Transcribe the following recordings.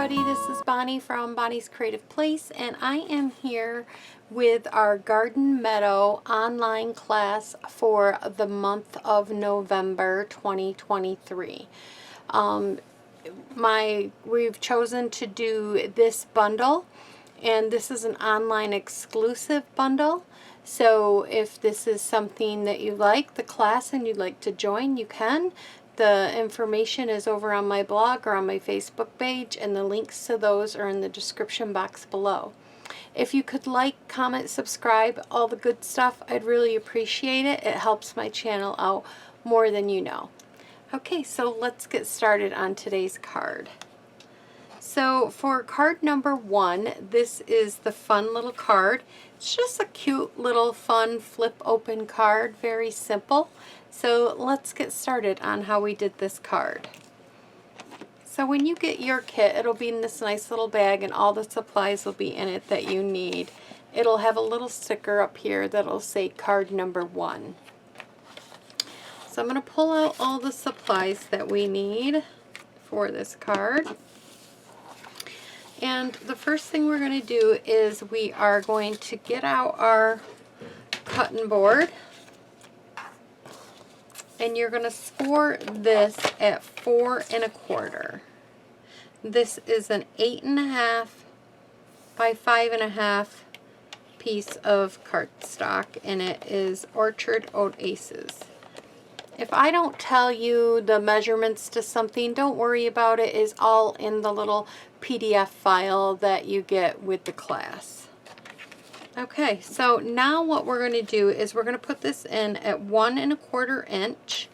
everybody, this is Bonnie from Bonnie's Creative Place, and I am here with our Garden Meadow online class for the month of November 2023. We've chosen to do this bundle, and this is an online exclusive bundle. So if this is something that you like, the class, and you'd like to join, you can. The information is over on my blog or on my Facebook page, and the links to those are in the description box below. If you could like, comment, subscribe, all the good stuff, I'd really appreciate it. It helps my channel out more than you know. Okay, so let's get started on today's card. So for card number 1, this is the fun little card. It's just a cute little fun flip open card, very simple. So let's get started on how we did this card. So when you get your kit, it'll be in this nice little bag, and all the supplies will be in it that you need. It'll have a little sticker up here that'll say card number 1. So I'm going to pull out all the supplies that we need for this card. And the first thing we're going to do is we are going to get out our cutting board. And you're going to score this at 4 1/4. This is an 8.5 by 5.5 piece of cardstock, and it is Orchard Oasis. If I don't tell you the measurements to something, don't worry about it. It's all in the little PDF file that you get with the class. Okay, so now what we're going to do is we're going to put this in at 1 1/4 inch,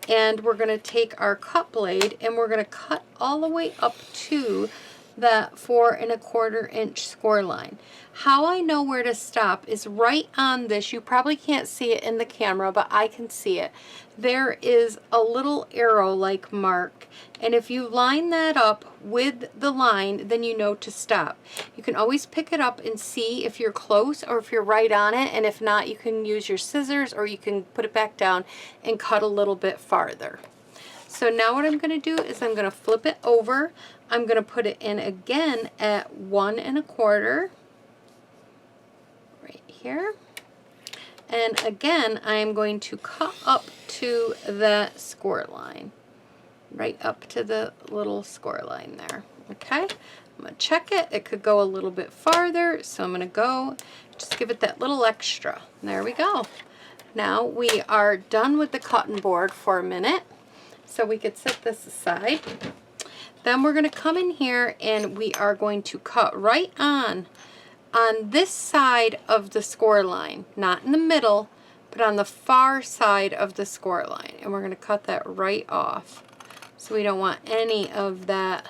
and we're going to take our cut blade and we're going to cut all the way up to that 4 1/4 inch score line. How I know where to stop is right on this. You probably can't see it in the camera, but I can see it. There is a little arrow-like mark, and if you line that up with the line, then you know to stop. You can always pick it up and see if you're close or if you're right on it, and if not, you can use your scissors or you can put it back down and cut a little bit farther. So now what I'm going to do is I'm going to flip it over. I'm going to put it in again at 1 1/4 right here. And again, I'm going to cut up to that score line, right up to the little score line there. Okay, I'm going to check it. It could go a little bit farther, so I'm going to go, just give it that little extra. There we go. Now we are done with the cutting board for a minute, so we could set this aside. Then we're going to come in here and we are going to cut right on this side of the score line, not in the middle, but on the far side of the score line. And we're going to cut that right off. So we don't want any of that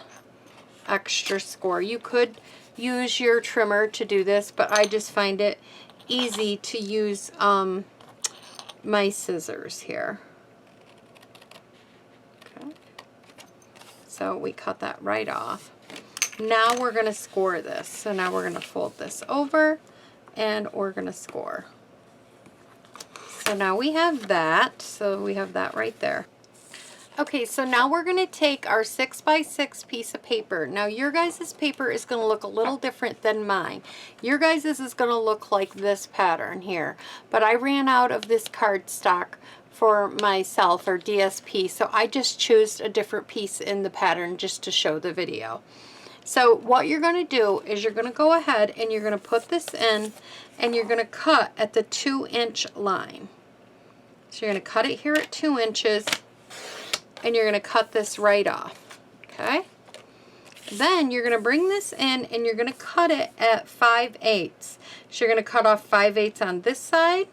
extra score. You could use your trimmer to do this, but I just find it easy to use my scissors here. Okay. So we cut that right off. Now we're going to score this. So now we're going to fold this over and we're going to score. So now we have that. So we have that right there. Okay, so now we're going to take our 6 by 6 piece of paper. Now your guys' paper is going to look a little different than mine. Your guys' is going to look like this pattern here. But I ran out of this cardstock for myself, or DSP, so I just chose a different piece in the pattern just to show the video. So what you're going to do is you're going to go ahead and you're going to put this in, and you're going to cut at the 2-inch line. So you're going to cut it here at 2 inches, and you're going to cut this right off. Okay? Then you're going to bring this in and you're going to cut it at 5/8. So you're going to cut off 5/8 on this side,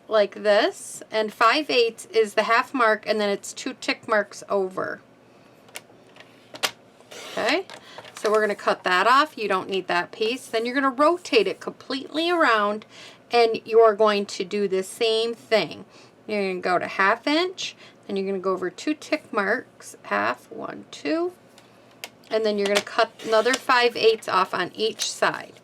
like this, and 5/8 is the half mark, and then it's 2 tick marks over. Okay, so we're going to cut that off. You don't need that piece. Then you're going to rotate it completely around, and you're going to do the same thing. You're going to go to 1/2 inch, then you're going to go over 2 tick marks, 1/2, 1, 2, and then you're going to cut another 5/8 off on each side.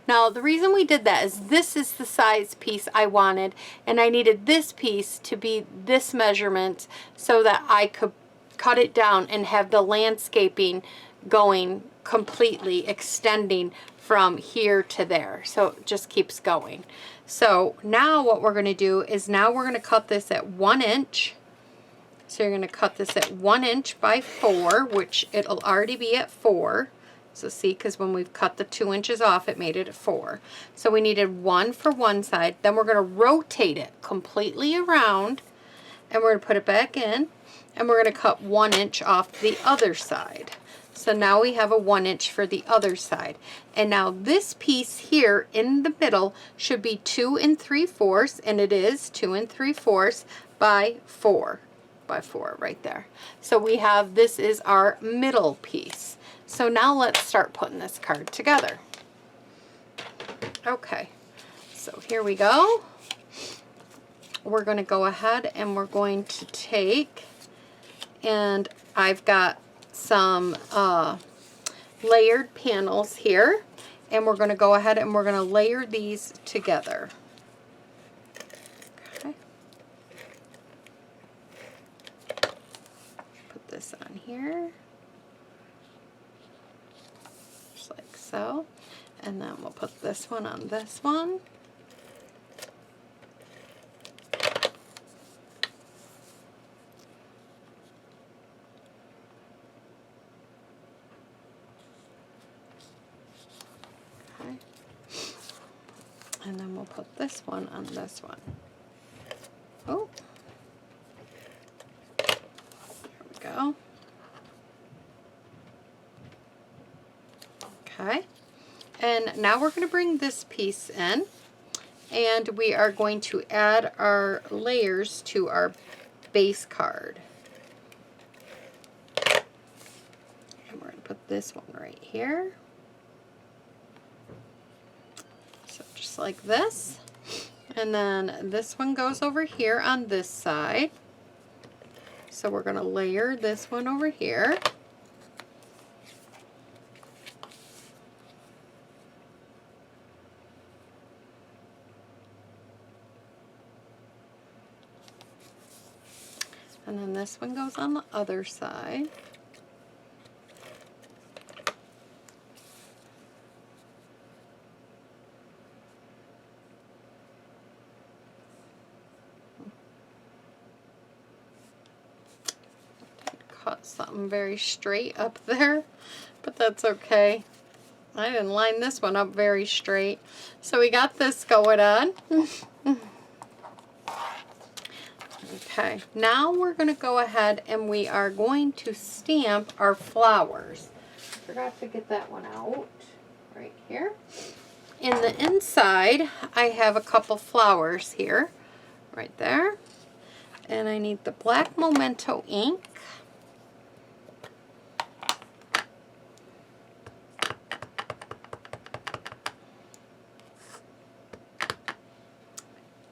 Now the reason we did that is this is the size piece I wanted, and I needed this piece to be this measurement so that I could cut it down and have the landscaping going completely, extending from here to there. So it just keeps going. So now what we're going to do is now we're going to cut this at 1 inch. So you're going to cut this at 1 inch by 4, which it'll already be at 4. So see, because when we've cut the 2 inches off, it made it at 4. So we needed 1 for one side. Then we're going to rotate it completely around, and we're going to put it back in, and we're going to cut 1 inch off the other side. So now we have a 1 inch for the other side. And now this piece here in the middle should be 2 3/4, and it is 2 3/4 by 4 by 4 right there. So we have, this is our middle piece. So now let's start putting this card together. Okay, so here we go. We're going to go ahead and we're going to take, and I've got some layered panels here, and we're going to go ahead and we're going to layer these together. Okay. Put this on here, just like so, and then we'll put this one on this one. And then we'll put this one on this one. Oh, there we go. Okay, and now we're going to bring this piece in, and we are going to add our layers to our base card. And we're going to put this one right here. Like this, and then this one goes over here on this side, so we're going to layer this one over here, and then this one goes on the other side. Something very straight up there, but that's okay. I didn't line this one up very straight. So we got this going on. Okay, now we're going to go ahead and we are going to stamp our flowers. Forgot to get that one out right here. In the inside, I have a couple flowers here, right there. And I need the black Memento ink.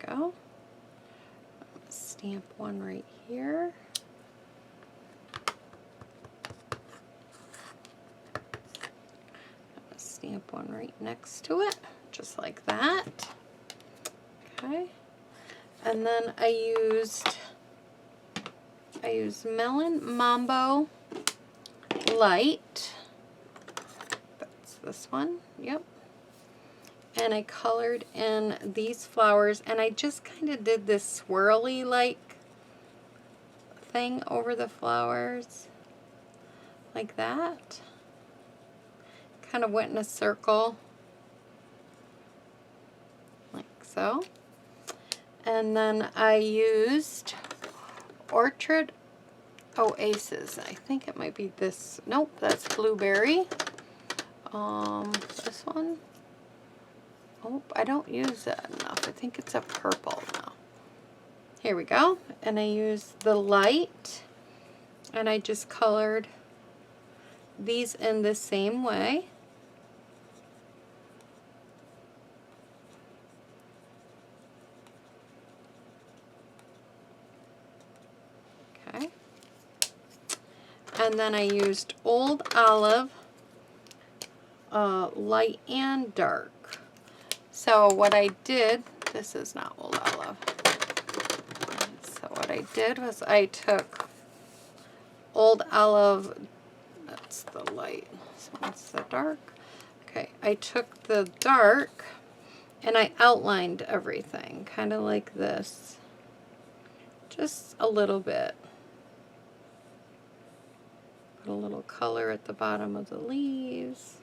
Go. Stamp one right here. Stamp one right next to it, just like that. Okay. And then I used Melon Mambo Light. That's this one. Yep. And I colored in these flowers, and I just kind of did this swirly like thing over the flowers like that. Kind of went in a circle like so. And then I used Orchard Oasis. I think it might be this. Nope, that's blueberry. This one. Oh, I don't use that enough. I think it's a purple now. Here we go. And I used the light, and I just colored these in the same way. Okay. And then I used Old Olive, light and dark. So what I did, this is not Old Olive. So what I did was I took Old Olive, let's one's the light, this one's the dark. Okay, I took the dark and I outlined everything, kind of like this. Just a little bit. Put a little color at the bottom of the leaves.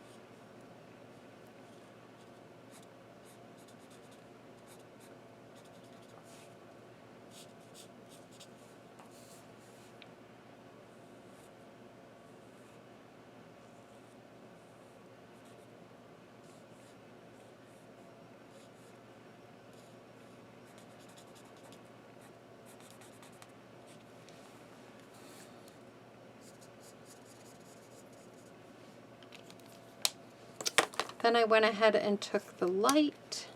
Then I went ahead and took the light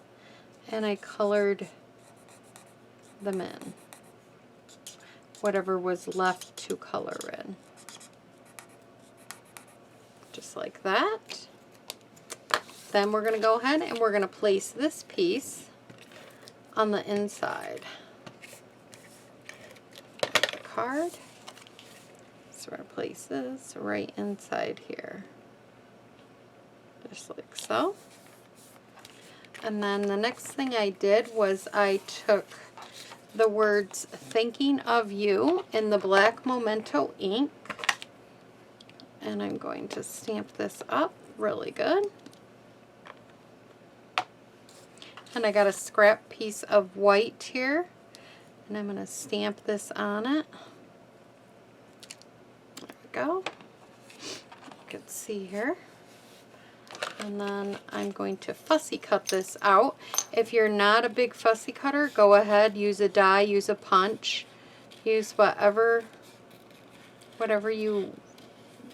and I colored them in, whatever was left to color in. Just like that. Then we're going to go ahead and we're going to place this piece on the inside of the card. So we're going to place this right inside here. Just like so. And then the next thing I did was I took the words "Thinking of You" in the black Memento ink, and I'm going to stamp this up really good. And I got a scrap piece of white here, and I'm going to stamp this on it. There we go. You can see here. And then I'm going to fussy cut this out. If you're not a big fussy cutter, go ahead, use a die, use a punch, use whatever you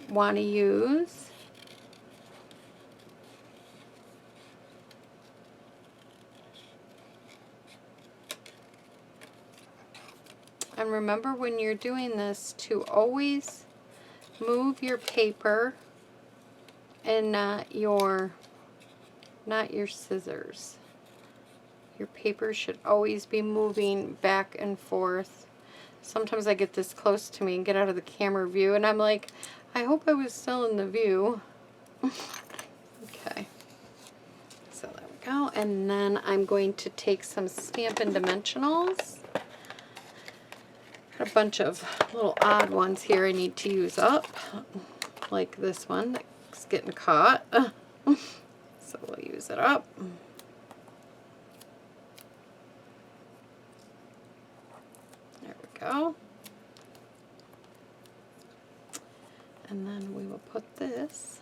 want to use. And remember when you're doing this to always move your paper and not your scissors. Your paper should always be moving back and forth. Sometimes I get this close to me and get out of the camera view and I'm like, I hope I was still in the view. Okay. So there we go. And then I'm going to take some Stampin' Dimensionals. Got a bunch of little odd ones here I need to use up. Like this one. It's getting caught, so we'll use it up. There we go. And then we will put this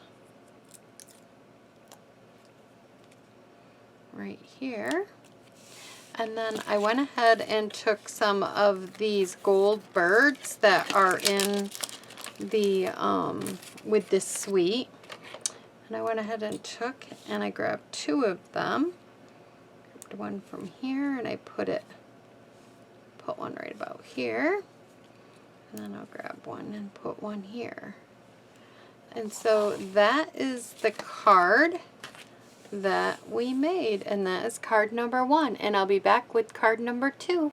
right here. And then I went ahead and took some of these gold birds that are in the with this suite. And I went ahead and I grabbed two of them. Grabbed one from here and I put one right about here. And then I'll grab one and put one here. And so that is the card that we made, and that is card number 1. And I'll be back with card number 2.